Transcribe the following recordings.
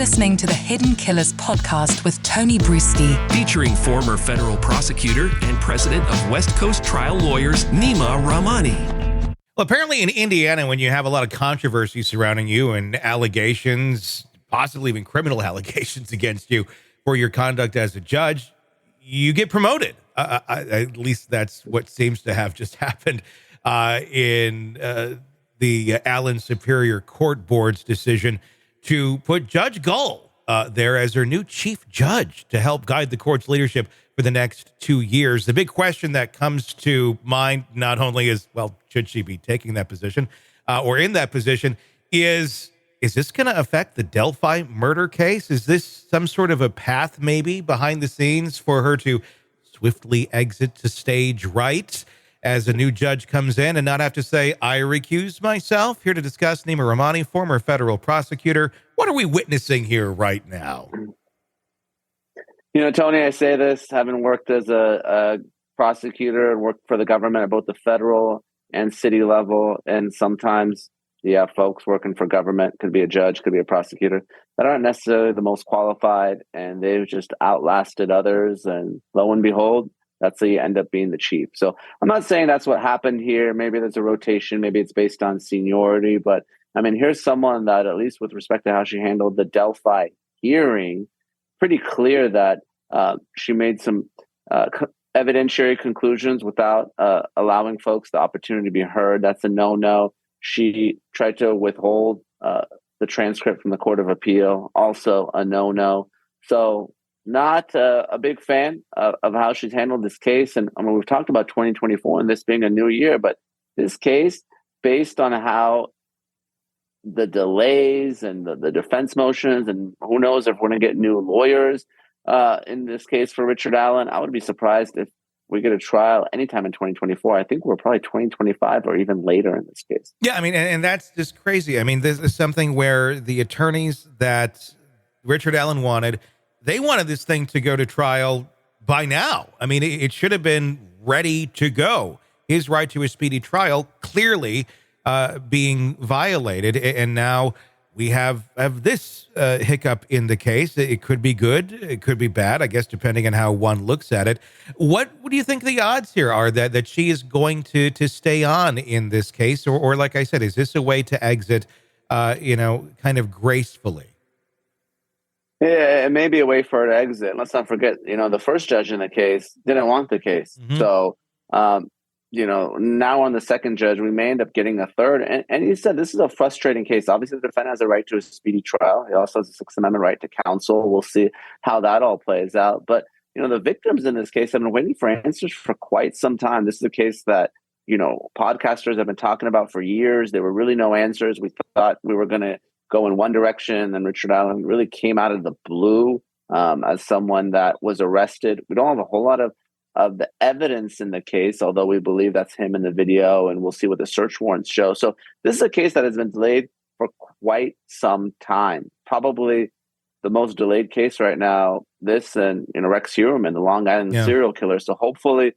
listening to the Hidden Killers podcast with Tony Brueski, featuring former federal prosecutor and president of West Coast Trial Lawyers, Neama Rahmani. Well, apparently in Indiana, when you have a lot of controversy surrounding you and allegations, possibly even criminal allegations against you for your conduct as a judge, you get promoted. At least that's what seems to have just happened in the Allen Superior Court Board's decision to put Judge Gull there as their new chief judge to help guide the court's leadership for the next 2 years. The big question that comes to mind not only is, well, should she be taking that position or in that position, is this going to affect the Delphi murder case? Is this some sort of a path maybe behind the scenes for her to swiftly exit to stage right as a new judge comes in and not have to say, I recuse myself? Here to discuss, Neama Rahmani, former federal prosecutor. What are we witnessing here right now? You know, Tony, I say this, having worked as a prosecutor and worked for the government at both the federal and city level, and sometimes, folks working for government, could be a judge, could be a prosecutor, that aren't necessarily the most qualified, and they've just outlasted others, and lo and behold, that's how you end up being the chief. So I'm not saying that's what happened here. Maybe there's a rotation. Maybe it's based on seniority. But, I mean, here's someone that, at least with respect to how she handled the Delphi hearing, pretty clear that she made some evidentiary conclusions without allowing folks the opportunity to be heard. That's a no-no. She tried to withhold the transcript from the Court of Appeal. Also a no-no. So not a big fan of how she's handled this case. And I mean, we've talked about 2024 and this being a new year, but this case, based on how the delays and the defense motions, and who knows if we're going to get new lawyers in this case for Richard Allen, I would be surprised if we get a trial anytime in 2024. I think we're probably 2025 or even later in this case. Yeah, I mean, and that's just crazy. I mean, this is something where the attorneys that Richard Allen wanted, they wanted this thing to go to trial by now. I mean, it should have been ready to go. His right to a speedy trial clearly being violated. And now we have this hiccup in the case. It could be good. It could be bad, I guess, depending on how one looks at it. What do you think the odds here are that she is going to stay on in this case? Or like I said, is this a way to exit, kind of gracefully? Yeah, it may be a way for her to exit. Let's not forget, the first judge in the case didn't want the case. Mm-hmm. So, now on the second judge, we may end up getting a third. And he said this is a frustrating case. Obviously, the defendant has a right to a speedy trial. He also has a Sixth Amendment right to counsel. We'll see how that all plays out. But, the victims in this case have been waiting for answers for quite some time. This is a case that, podcasters have been talking about for years. There were really no answers. We thought we were going to go in one direction, and Richard Allen really came out of the blue as someone that was arrested. We don't have a whole lot of the evidence in the case, although we believe that's him in the video, and we'll see what the search warrants show. So this is a case that has been delayed for quite some time. Probably the most delayed case right now, this and Rex Heuermann, the Long Island serial killer. So hopefully,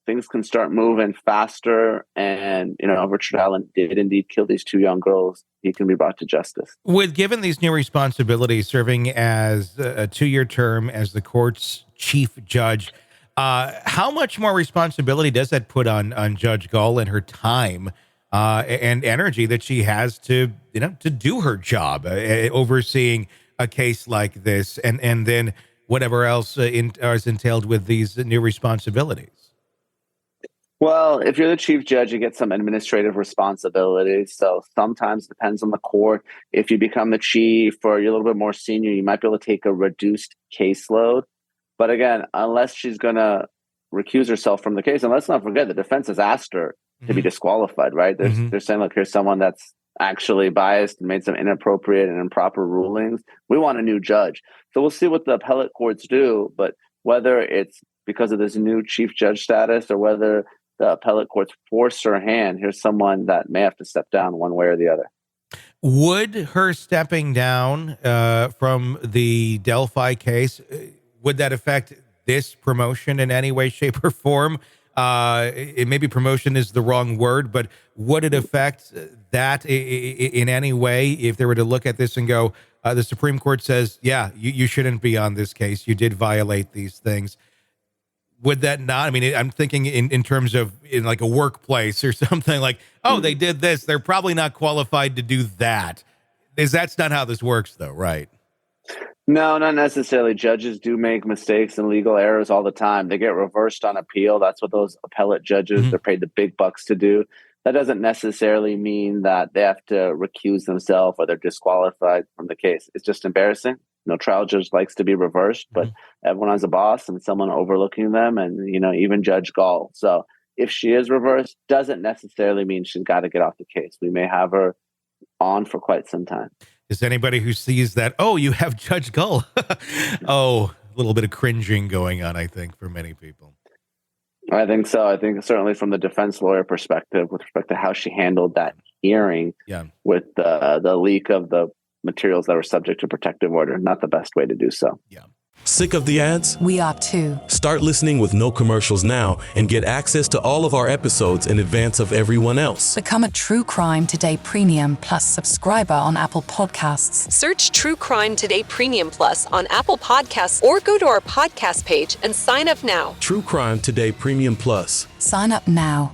things can start moving faster, and Richard Allen did indeed kill these two young girls. He can be brought to justice. With given these new responsibilities, serving as a 2-year term as the court's chief judge, how much more responsibility does that put on Judge Gull and her time and energy that she has to do her job, overseeing a case like this, and then whatever else is entailed with these new responsibilities? Well, if you're the chief judge, you get some administrative responsibilities. So sometimes it depends on the court. If you become the chief or you're a little bit more senior, you might be able to take a reduced caseload. But again, unless she's going to recuse herself from the case, and let's not forget, the defense has asked her to be disqualified, right? They're saying, look, here's someone that's actually biased and made some inappropriate and improper rulings. We want a new judge. So we'll see what the appellate courts do. But whether it's because of this new chief judge status or whether the appellate courts force her hand, here's someone that may have to step down one way or the other. Would her stepping down from the Delphi case, would that affect this promotion in any way, shape, or form? Maybe promotion is the wrong word, but would it affect that in any way if they were to look at this and go, The Supreme Court says, yeah, you shouldn't be on this case. You did violate these things. Would that not, I mean, I'm thinking in terms of in like a workplace or something like, oh, they did this. They're probably not qualified to do that. That's not how this works though, right? No, not necessarily. Judges do make mistakes and legal errors all the time. They get reversed on appeal. That's what those appellate judges, they're paid the big bucks to do. That doesn't necessarily mean that they have to recuse themselves or they're disqualified from the case. It's just embarrassing. No trial judge likes to be reversed, but everyone has a boss and someone overlooking them, and even Judge Gull. So if she is reversed, doesn't necessarily mean she's got to get off the case. We may have her on for quite some time. Is anybody who sees that, oh, you have Judge Gull? Oh, a little bit of cringing going on, I think, for many people. I think so. I think certainly from the defense lawyer perspective, with respect to how she handled that hearing with the leak of the materials that were subject to protective order, not the best way to do so. Yeah. Sick of the ads? We are too. Start listening with no commercials now and get access to all of our episodes in advance of everyone else. Become a True Crime Today Premium Plus subscriber on Apple Podcasts. Search True Crime Today Premium Plus on Apple Podcasts or go to our podcast page and sign up now. True Crime Today Premium Plus. Sign up now.